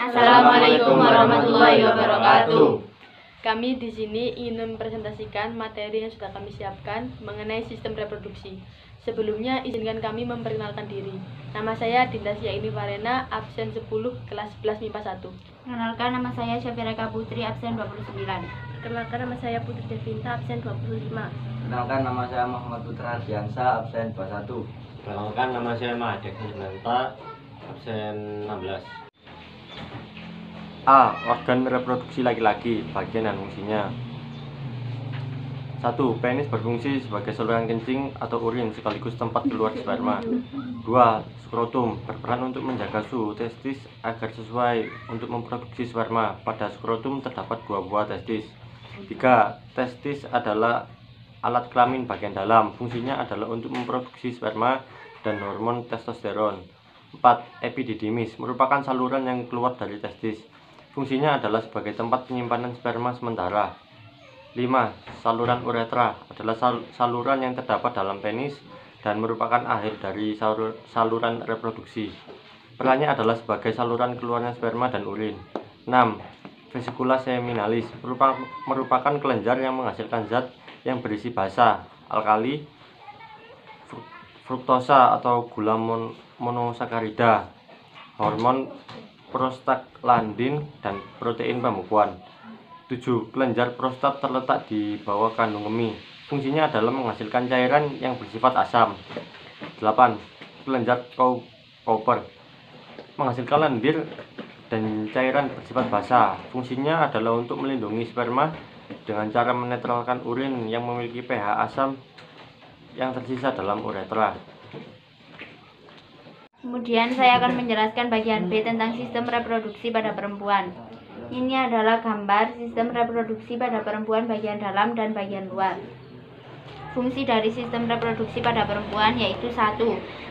Assalamualaikum warahmatullahi wabarakatuh. Kami di sini ingin mempresentasikan materi yang sudah kami siapkan mengenai sistem reproduksi. Sebelumnya izinkan kami memperkenalkan diri. Nama saya Dinda Siaini Varena, absen 10 kelas 11 MIPA 1. Kenalkan, nama saya Syafira Putri, absen 29. Kenalkan, nama saya Putri Devinta, absen 25. Kenalkan, nama saya Muhammad Putra Diansa, absen 21. Kenalkan, nama saya Mahadek Nanta, absen 16. A. Organ reproduksi laki-laki, bagian dan fungsinya. 1. Penis berfungsi sebagai saluran kencing atau urin sekaligus tempat keluar sperma. 2. Skrotum berperan untuk menjaga suhu testis agar sesuai untuk memproduksi sperma. Pada skrotum terdapat 2 buah testis. 3. Testis adalah alat kelamin bagian dalam. Fungsinya adalah untuk memproduksi sperma dan hormon testosteron. 4. Epididymis merupakan saluran yang keluar dari testis. Fungsinya adalah sebagai tempat penyimpanan sperma sementara. 5. Saluran uretra adalah saluran yang terdapat dalam penis dan merupakan akhir dari saluran reproduksi. Perannya adalah sebagai saluran keluarnya sperma dan urin. 6. Vesicula seminalis merupakan kelenjar yang menghasilkan zat yang berisi basa, alkali, fruktosa atau gula monosakarida, hormon prostaglandin, dan protein pembekuan. 7. Kelenjar prostat terletak di bawah kandung kemih. Fungsinya adalah menghasilkan cairan yang bersifat asam. 8. Kelenjar Cowper menghasilkan lendir dan cairan bersifat basa. Fungsinya adalah untuk melindungi sperma dengan cara menetralkan urin yang memiliki pH asam yang tersisa dalam uretra. Kemudian saya akan menjelaskan bagian B tentang sistem reproduksi pada perempuan. Ini adalah gambar sistem reproduksi pada perempuan bagian dalam dan bagian luar. Fungsi dari sistem reproduksi pada perempuan yaitu 1.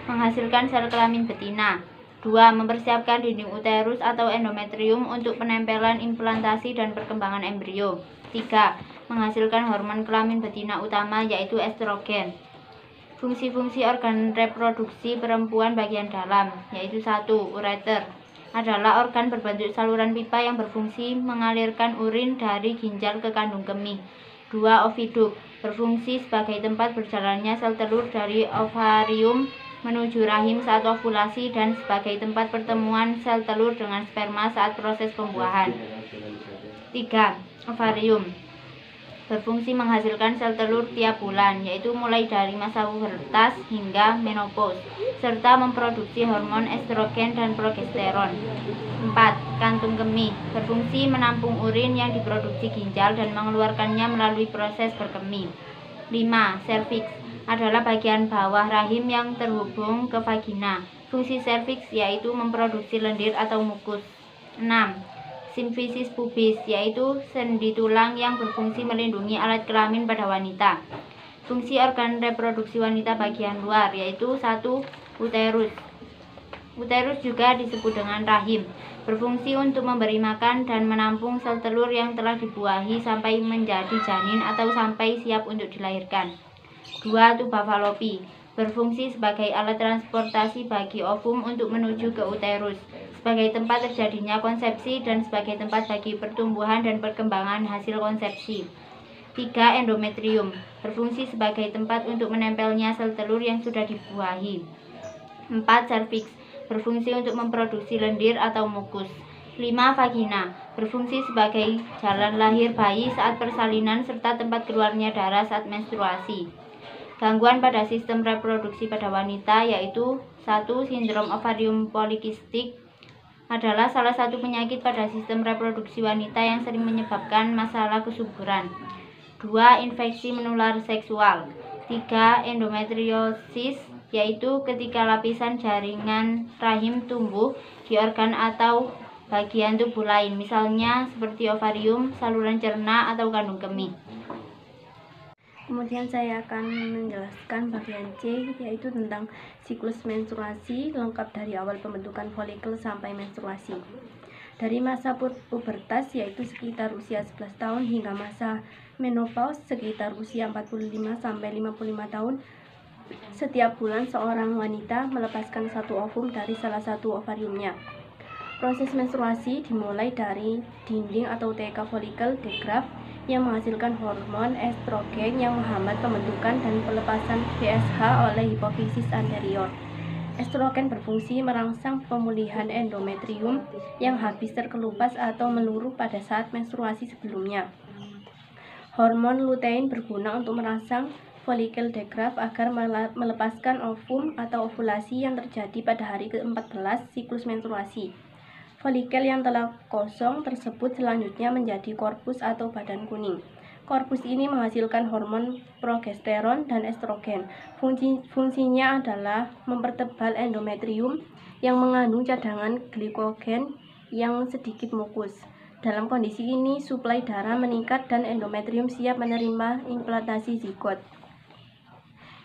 Menghasilkan sel kelamin betina. 2. Mempersiapkan dinding uterus atau endometrium untuk penempelan implantasi dan perkembangan embrio. 3. Menghasilkan hormon kelamin betina utama yaitu estrogen. Fungsi-fungsi organ reproduksi perempuan bagian dalam yaitu 1. Ureter adalah organ berbentuk saluran pipa yang berfungsi mengalirkan urin dari ginjal ke kandung kemih. 2. Oviduk berfungsi sebagai tempat berjalannya sel telur dari ovarium menuju rahim saat ovulasi dan sebagai tempat pertemuan sel telur dengan sperma saat proses pembuahan. 3. Ovarium berfungsi menghasilkan sel telur tiap bulan, yaitu mulai dari masa pubertas hingga menopause, serta memproduksi hormon estrogen dan progesteron. 4. Kantung kemih berfungsi menampung urin yang diproduksi ginjal dan mengeluarkannya melalui proses berkemih. 5. Serviks adalah bagian bawah rahim yang terhubung ke vagina. Fungsi serviks yaitu memproduksi lendir atau mukus. 6. Simfisis pubis yaitu sendi tulang yang berfungsi melindungi alat kelamin pada wanita. Fungsi organ reproduksi wanita bagian luar yaitu 1. Uterus. Uterus juga disebut dengan rahim, berfungsi untuk memberi makan dan menampung sel telur yang telah dibuahi sampai menjadi janin atau sampai siap untuk dilahirkan. 2. Tuba falopi berfungsi sebagai alat transportasi bagi ovum untuk menuju ke uterus, sebagai tempat terjadinya konsepsi dan sebagai tempat bagi pertumbuhan dan perkembangan hasil konsepsi. 3. Endometrium berfungsi sebagai tempat untuk menempelnya sel telur yang sudah dibuahi. 4. Serviks berfungsi untuk memproduksi lendir atau mukus. 5. Vagina berfungsi sebagai jalan lahir bayi saat persalinan serta tempat keluarnya darah saat menstruasi. Gangguan pada sistem reproduksi pada wanita yaitu 1. Sindrom ovarium polikistik adalah salah satu penyakit pada sistem reproduksi wanita yang sering menyebabkan masalah kesuburan. 2. Infeksi menular seksual. 3. Endometriosis yaitu ketika lapisan jaringan rahim tumbuh di organ atau bagian tubuh lain, misalnya seperti ovarium, saluran cerna, atau kandung kemih. Kemudian saya akan menjelaskan bagian C, yaitu tentang siklus menstruasi lengkap dari awal pembentukan folikel sampai menstruasi. Dari masa pubertas yaitu sekitar usia 11 tahun hingga masa menopause sekitar usia 45 sampai 55 tahun. Setiap bulan seorang wanita melepaskan 1 ovum dari salah satu ovariumnya. Proses menstruasi dimulai dari dinding atau TK folikel degraf yang menghasilkan hormon estrogen yang menghambat pembentukan dan pelepasan FSH oleh hipofisis anterior. Estrogen berfungsi merangsang pemulihan endometrium yang habis terkelupas atau meluruh pada saat menstruasi sebelumnya. Hormon lutein berguna untuk merangsang folikel degraf agar melepaskan ovum atau ovulasi yang terjadi pada hari ke-14 siklus menstruasi. Folikel yang telah kosong tersebut selanjutnya menjadi korpus atau badan kuning. Korpus ini menghasilkan hormon progesteron dan estrogen. Fungsinya adalah mempertebal endometrium yang mengandung cadangan glikogen yang sedikit mukus. Dalam kondisi ini, suplai darah meningkat dan endometrium siap menerima implantasi zigot.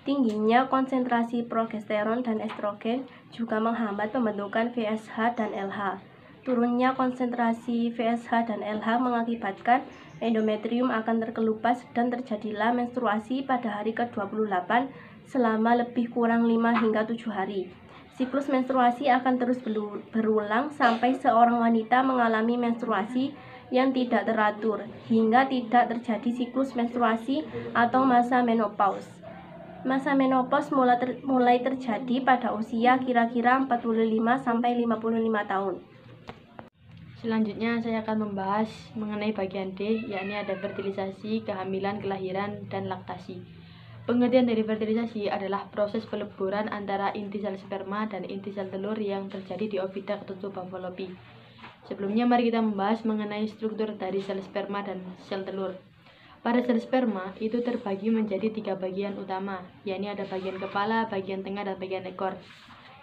Tingginya konsentrasi progesteron dan estrogen juga menghambat pembentukan FSH dan LH. Turunnya konsentrasi FSH dan LH mengakibatkan endometrium akan terkelupas dan terjadilah menstruasi pada hari ke-28 selama lebih kurang 5 hingga 7 hari. Siklus menstruasi akan terus berulang sampai seorang wanita mengalami menstruasi yang tidak teratur hingga tidak terjadi siklus menstruasi atau masa menopause. Masa menopause mulai terjadi pada usia kira-kira 45 sampai 55 tahun. Selanjutnya saya akan membahas mengenai bagian D, yakni ada fertilisasi, kehamilan, kelahiran, dan laktasi. Pengertian dari fertilisasi adalah proses peleburan antara inti sel sperma dan inti sel telur yang terjadi di oviduct atau tuba fallopi. Sebelumnya mari kita membahas mengenai struktur dari sel sperma dan sel telur. Pada sel sperma itu terbagi menjadi 3 bagian utama, yakni ada bagian kepala, bagian tengah, dan bagian ekor.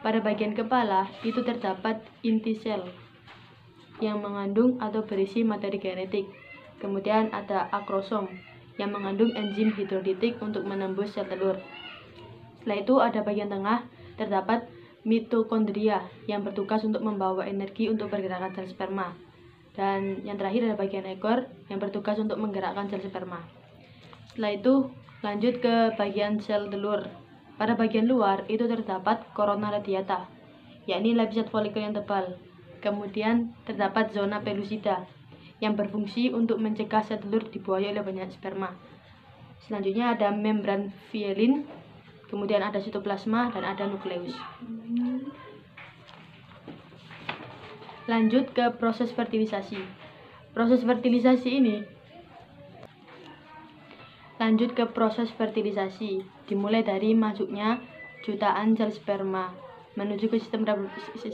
Pada bagian kepala itu terdapat inti sel yang mengandung atau berisi materi genetik. Kemudian ada akrosom yang mengandung enzim hidrolitik untuk menembus sel telur. Setelah itu ada bagian tengah, terdapat mitokondria yang bertugas untuk membawa energi untuk pergerakan sel sperma. Dan yang terakhir ada bagian ekor yang bertugas untuk menggerakkan sel sperma. Setelah itu lanjut ke bagian sel telur. Pada bagian luar itu terdapat corona radiata, yakni lapisan folikel yang tebal. Kemudian terdapat zona pellucida yang berfungsi untuk mencegah sel telur dibuai oleh banyak sperma. Selanjutnya ada membran fielin, kemudian ada sitoplasma dan ada nukleus. Lanjut ke proses fertilisasi. Proses dimulai dari masuknya jutaan sel sperma menuju ke sistem reproduksi.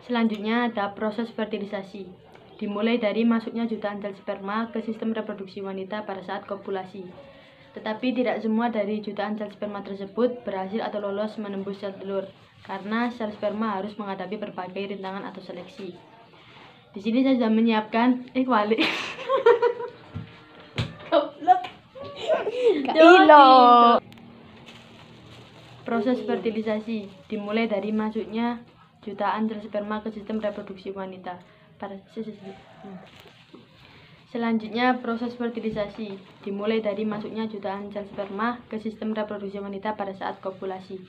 Selanjutnya ada proses fertilisasi, dimulai dari masuknya jutaan sel sperma ke sistem reproduksi wanita pada saat kopulasi. Tetapi tidak semua dari jutaan sel sperma tersebut berhasil atau lolos menembus sel telur, karena sel sperma harus menghadapi berbagai rintangan atau seleksi. Di sini saya sudah menyiapkan Proses fertilisasi dimulai dari masuknya jutaan sel sperma ke sistem reproduksi wanita. Selanjutnya, proses fertilisasi dimulai dari masuknya jutaan sel sperma ke sistem reproduksi wanita pada saat kopulasi.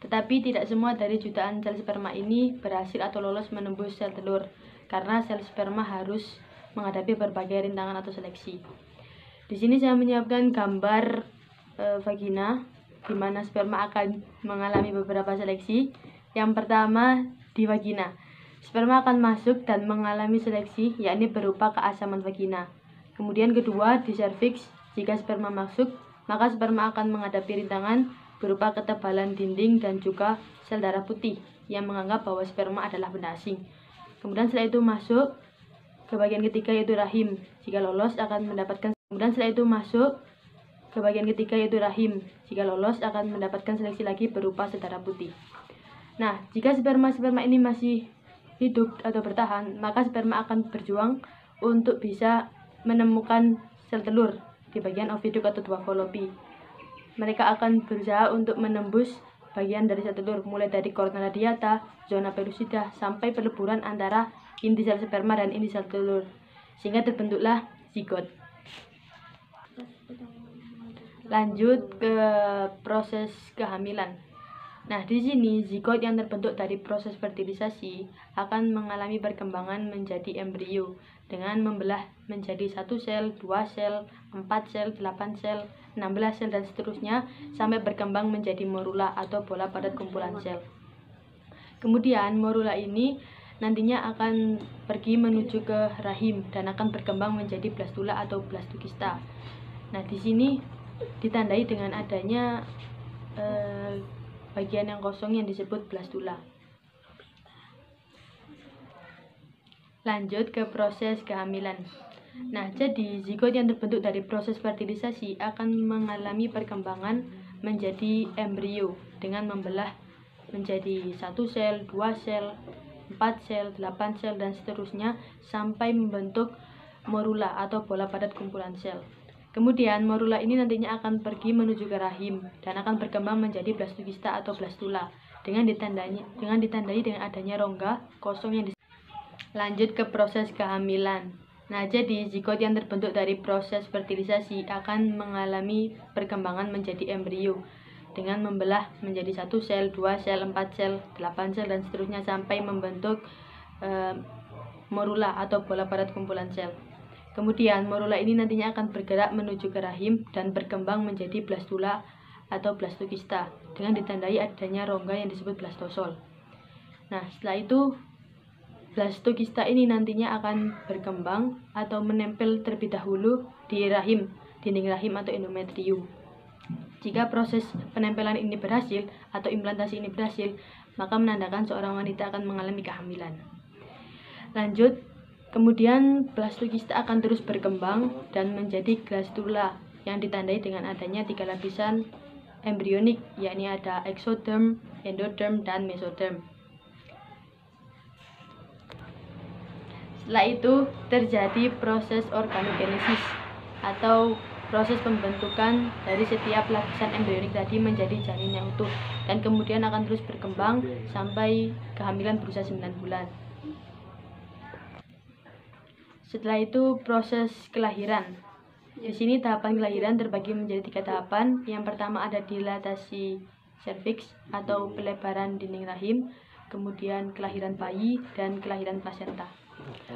Tetapi tidak semua dari jutaan sel sperma ini berhasil atau lolos menembus sel telur, karena sel sperma harus menghadapi berbagai rintangan atau seleksi. Di sini saya menyiapkan gambar vagina, di mana sperma akan mengalami beberapa seleksi. Yang pertama, di vagina, sperma akan masuk dan mengalami seleksi, yakni berupa keasaman vagina. Kemudian kedua, di serviks, jika sperma masuk, maka sperma akan menghadapi rintangan berupa ketebalan dinding dan juga sel darah putih yang menganggap bahwa sperma adalah benda asing. Kemudian setelah itu masuk ke bagian ketiga, yaitu rahim. Jika lolos akan mendapatkan seleksi lagi berupa sel darah putih. Nah, jika sperma ini masih hidup atau bertahan, maka sperma akan berjuang untuk bisa menemukan sel telur di bagian oviduct atau tuba fallopi. Mereka akan berusaha untuk menembus bagian dari sel telur, mulai dari corona radiata, zona pellucida, sampai peleburan antara inti sel sperma dan inti sel telur, sehingga terbentuklah zigot. Lanjut ke proses kehamilan. Nah, di sini zigot yang terbentuk dari proses fertilisasi akan mengalami perkembangan menjadi embrio dengan membelah menjadi 1 sel, 2 sel, 4 sel, 8 sel, 16 sel, dan seterusnya sampai berkembang menjadi morula atau bola padat kumpulan sel. Kemudian morula ini nantinya akan pergi menuju ke rahim dan akan berkembang menjadi blastula atau blastokista. Nah, di sini ditandai dengan adanya bagian yang kosong yang disebut blastula. Lanjut ke proses kehamilan. Nah, jadi zigot yang terbentuk dari proses fertilisasi akan mengalami perkembangan menjadi embrio dengan membelah menjadi 1 sel, 2 sel, 4 sel, 8 sel, dan seterusnya sampai membentuk morula atau bola padat kumpulan sel. Kemudian morula ini nantinya akan pergi menuju ke rahim dan akan berkembang menjadi blastokista atau blastula dengan ditandai dengan adanya rongga kosong yang Lanjut ke proses kehamilan. Nah, jadi zigot yang terbentuk dari proses fertilisasi akan mengalami perkembangan menjadi embrio dengan membelah menjadi 1 sel, 2 sel, 4 sel, 8 sel, dan seterusnya sampai membentuk morula atau bola padat kumpulan sel. Kemudian morula ini nantinya akan bergerak menuju ke rahim dan berkembang menjadi blastula atau blastokista dengan ditandai adanya rongga yang disebut blastosol. Nah, setelah itu blastokista ini nantinya akan berkembang atau menempel terlebih dahulu di rahim, dinding rahim atau endometrium. Jika proses penempelan ini berhasil atau implantasi ini berhasil, maka menandakan seorang wanita akan mengalami kehamilan. Lanjut, kemudian blastokista akan terus berkembang dan menjadi blastula yang ditandai dengan adanya 3 lapisan embrionik, yakni ada exoderm, endoderm, dan mesoderm. Setelah itu terjadi proses organogenesis atau proses pembentukan dari setiap lapisan embrionik tadi menjadi janin yang utuh dan kemudian akan terus berkembang sampai kehamilan berusia 9 bulan. Setelah itu proses kelahiran. Di sini tahapan kelahiran terbagi menjadi 3 tahapan. Yang pertama ada dilatasi serviks atau pelebaran dinding rahim, kemudian kelahiran bayi, dan kelahiran plasenta.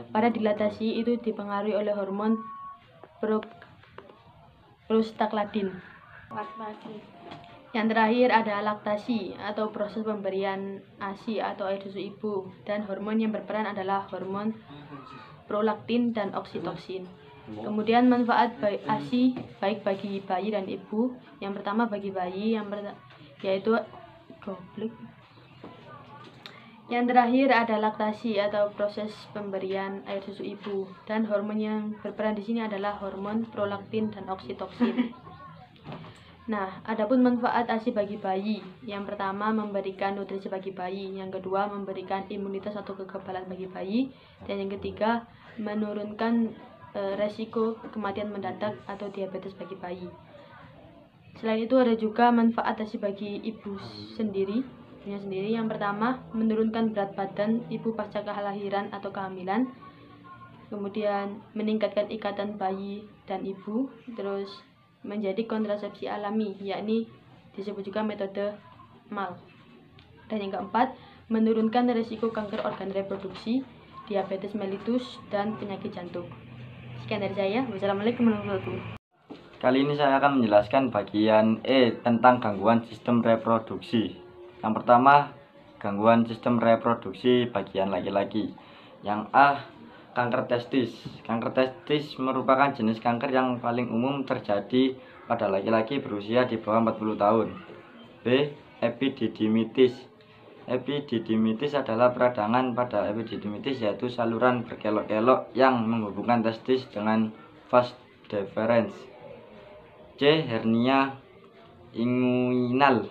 Pada dilatasi itu dipengaruhi oleh hormon prostaglandin. Yang terakhir ada laktasi atau proses pemberian ASI atau air susu ibu, dan hormon yang berperan adalah hormon prolaktin dan oksitoksin. Kemudian manfaat ASI baik bagi bayi dan ibu. Yang pertama bagi bayi yaitu Yang terakhir ada laktasi atau proses pemberian air susu ibu, dan hormon yang berperan di sini adalah hormon prolaktin dan oksitoksin. Nah, adapun manfaat ASI bagi bayi, yang pertama memberikan nutrisi bagi bayi, yang kedua memberikan imunitas atau kekebalan bagi bayi, dan yang ketiga menurunkan resiko kematian mendadak atau diabetes bagi bayi. Selain itu ada juga manfaat ASI bagi ibu sendiri. Yang pertama menurunkan berat badan ibu pasca kelahiran atau kehamilan, kemudian meningkatkan ikatan bayi dan ibu, terus menjadi kontrasepsi alami, yakni disebut juga metode MAL. Dan yang keempat menurunkan risiko kanker organ reproduksi, diabetes mellitus, dan penyakit jantung. Sekian dari saya. Wassalamualaikum warahmatullahi wabarakatuh. Kali ini saya akan menjelaskan bagian E tentang gangguan sistem reproduksi. Yang pertama, gangguan sistem reproduksi bagian laki-laki. Yang A, kanker testis. Kanker testis merupakan jenis kanker yang paling umum terjadi pada laki-laki berusia di bawah 40 tahun. B, epididymitis. Epididymitis adalah peradangan pada epididymitis, yaitu saluran berkelok-kelok yang menghubungkan testis dengan vas deferens. C, hernia inguinal.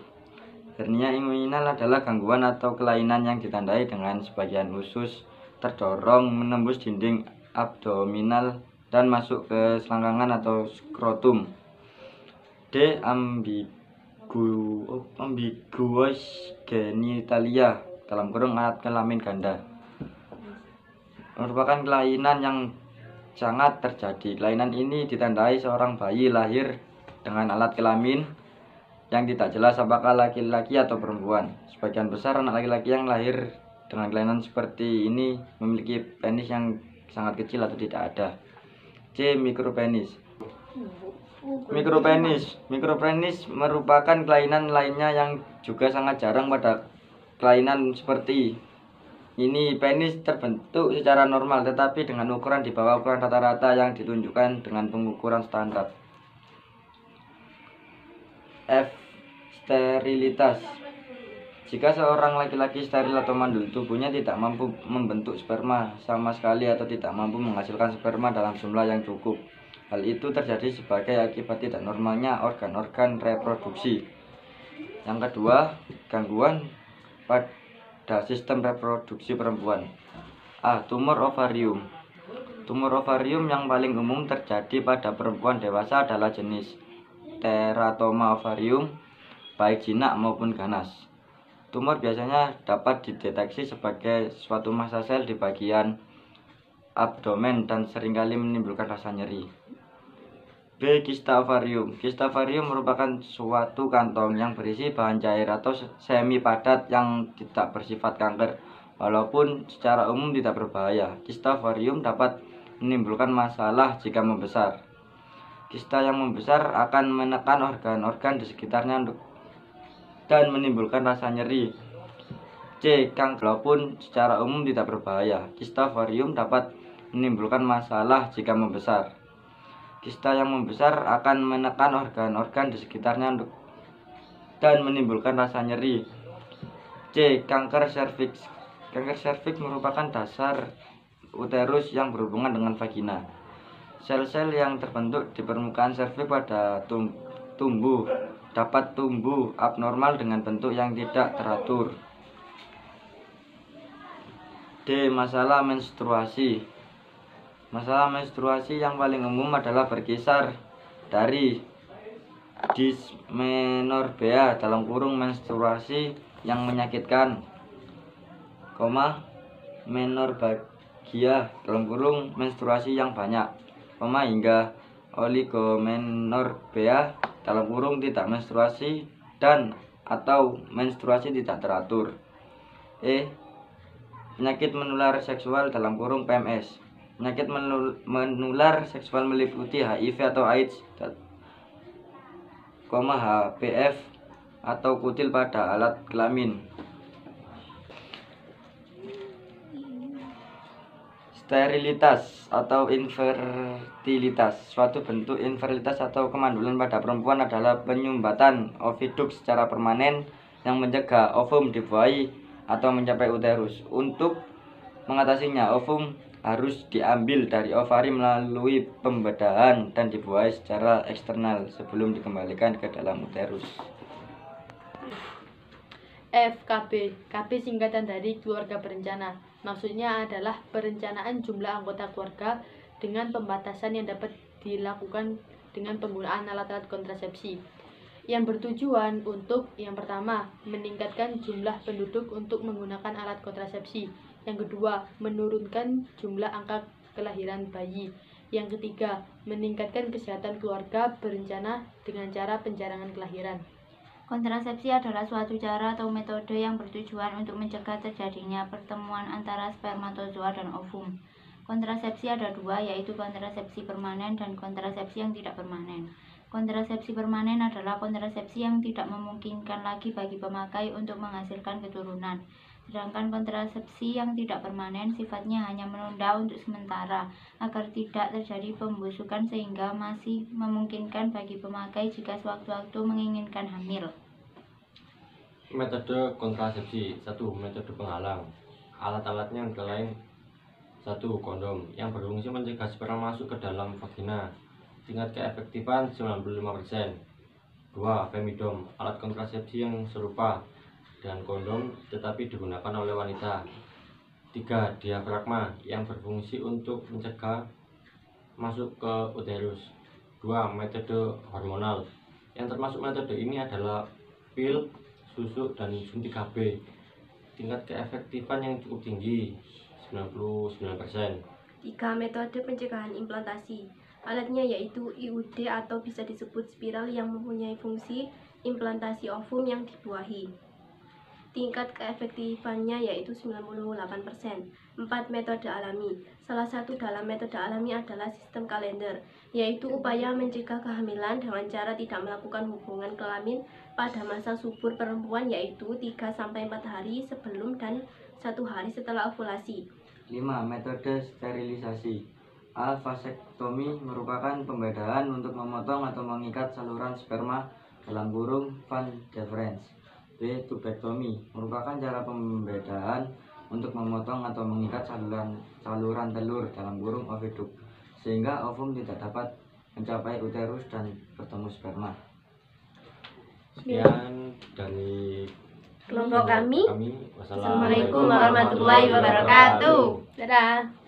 Hernia inguinal adalah gangguan atau kelainan yang ditandai dengan sebagian usus terdorong menembus dinding abdominal dan masuk ke selangkangan atau skrotum. D, ambiguous genitalia (alat kelamin ganda) merupakan kelainan yang sangat terjadi. Kelainan ini ditandai seorang bayi lahir dengan alat kelamin yang tidak jelas apakah laki-laki atau perempuan. Sebagian besar anak laki-laki yang lahir dengan kelainan seperti ini memiliki penis yang sangat kecil atau tidak ada. C. Mikropenis. Mikropenis merupakan kelainan lainnya yang juga sangat jarang pada kelainan seperti ini. Penis terbentuk secara normal tetapi dengan ukuran di bawah ukuran rata-rata yang ditunjukkan dengan pengukuran standar. F. Sterilitas. Jika seorang laki-laki steril atau mandul, tubuhnya tidak mampu membentuk sperma sama sekali atau tidak mampu menghasilkan sperma dalam jumlah yang cukup. Hal itu terjadi sebagai akibat tidak normalnya organ-organ reproduksi. Yang kedua, gangguan pada sistem reproduksi perempuan. A. Tumor ovarium. Tumor ovarium yang paling umum terjadi pada perempuan dewasa adalah jenis teratoma ovarium, baik jinak maupun ganas. Tumor biasanya dapat dideteksi sebagai suatu massa sel di bagian abdomen dan seringkali menimbulkan rasa nyeri. B. Kista ovarium. Kista ovarium merupakan suatu kantong yang berisi bahan cair atau semi padat yang tidak bersifat kanker, walaupun secara umum tidak berbahaya. Kista ovarium dapat menimbulkan masalah jika membesar. Kista yang membesar akan menekan organ-organ di sekitarnya dan menimbulkan rasa nyeri. C. Kanker, walaupun secara umum tidak berbahaya. Kista ovarium dapat menimbulkan masalah jika membesar. Kista yang membesar akan menekan organ-organ di sekitarnya dan menimbulkan rasa nyeri. C. Kanker serviks. Kanker serviks merupakan dasar uterus yang berhubungan dengan vagina. Sel-sel yang terbentuk di permukaan serviks pada dapat tumbuh abnormal dengan bentuk yang tidak teratur. D. Masalah menstruasi. Masalah menstruasi yang paling umum adalah berkisar dari dysmenorrhea menstruasi yang menyakitkan, menorrhagia menstruasi yang banyak, hingga oligomenorrhea tidak menstruasi dan atau menstruasi tidak teratur. E. Penyakit menular seksual PMS. Penyakit menular seksual meliputi HIV atau AIDS, HPV atau kutil pada alat kelamin. Sterilitas atau infertilitas. Suatu bentuk infertilitas atau kemandulan pada perempuan adalah penyumbatan oviduk secara permanen yang mencegah ovum dibuahi atau mencapai uterus. Untuk mengatasinya, ovum harus diambil dari ovari melalui pembedahan dan dibuahi secara eksternal sebelum dikembalikan ke dalam uterus. F. KB. KB singkatan dari keluarga berencana. Maksudnya adalah perencanaan jumlah anggota keluarga dengan pembatasan yang dapat dilakukan dengan penggunaan alat-alat kontrasepsi yang bertujuan untuk yang pertama, meningkatkan jumlah penduduk untuk menggunakan alat kontrasepsi. Yang kedua, menurunkan jumlah angka kelahiran bayi. Yang ketiga, meningkatkan kesehatan keluarga berencana dengan cara penjarangan kelahiran. Kontrasepsi adalah suatu cara atau metode yang bertujuan untuk mencegah terjadinya pertemuan antara spermatozoa dan ovum. Kontrasepsi ada dua, yaitu kontrasepsi permanen dan kontrasepsi yang tidak permanen. Kontrasepsi permanen adalah kontrasepsi yang tidak memungkinkan lagi bagi pemakai untuk menghasilkan keturunan. Sedangkan kontrasepsi yang tidak permanen sifatnya hanya menunda untuk sementara agar tidak terjadi pembusukan sehingga masih memungkinkan bagi pemakai jika sewaktu-waktu menginginkan hamil. Metode kontrasepsi. 1. Metode penghalang. Alat-alatnya antara lain 1. Kondom yang berfungsi mencegah sperma masuk ke dalam vagina. Tingkat keefektifan 95%. 2. Femidom. Alat kontrasepsi yang serupa dengan kondom tetapi digunakan oleh wanita. 3. Diafragma yang berfungsi untuk mencegah masuk ke uterus. 2. Metode hormonal. Yang termasuk metode ini adalah pil, susu, dan suntik KB. Tingkat keefektifan yang cukup tinggi 99%. 3. Metode pencegahan implantasi. Alatnya yaitu IUD atau bisa disebut spiral yang mempunyai fungsi implantasi ovum yang dibuahi. Tingkat keefektifannya yaitu 98%. 4 metode alami. Salah satu dalam metode alami adalah sistem kalender, yaitu upaya mencegah kehamilan dengan cara tidak melakukan hubungan kelamin pada masa subur perempuan, yaitu 3-4 hari sebelum dan 1 hari setelah ovulasi. 5. Metode sterilisasi. A. Vasektomi merupakan pembedaan untuk memotong atau mengikat saluran sperma (van deferens). B. Tubektomi merupakan cara pembedaan untuk memotong atau mengikat saluran telur (oviduk) sehingga ovum tidak dapat mencapai uterus dan bertemu sperma. Sekian dari Kelompok kami. Wassalamualaikum Assalamualaikum warahmatullahi wabarakatuh. Dadah.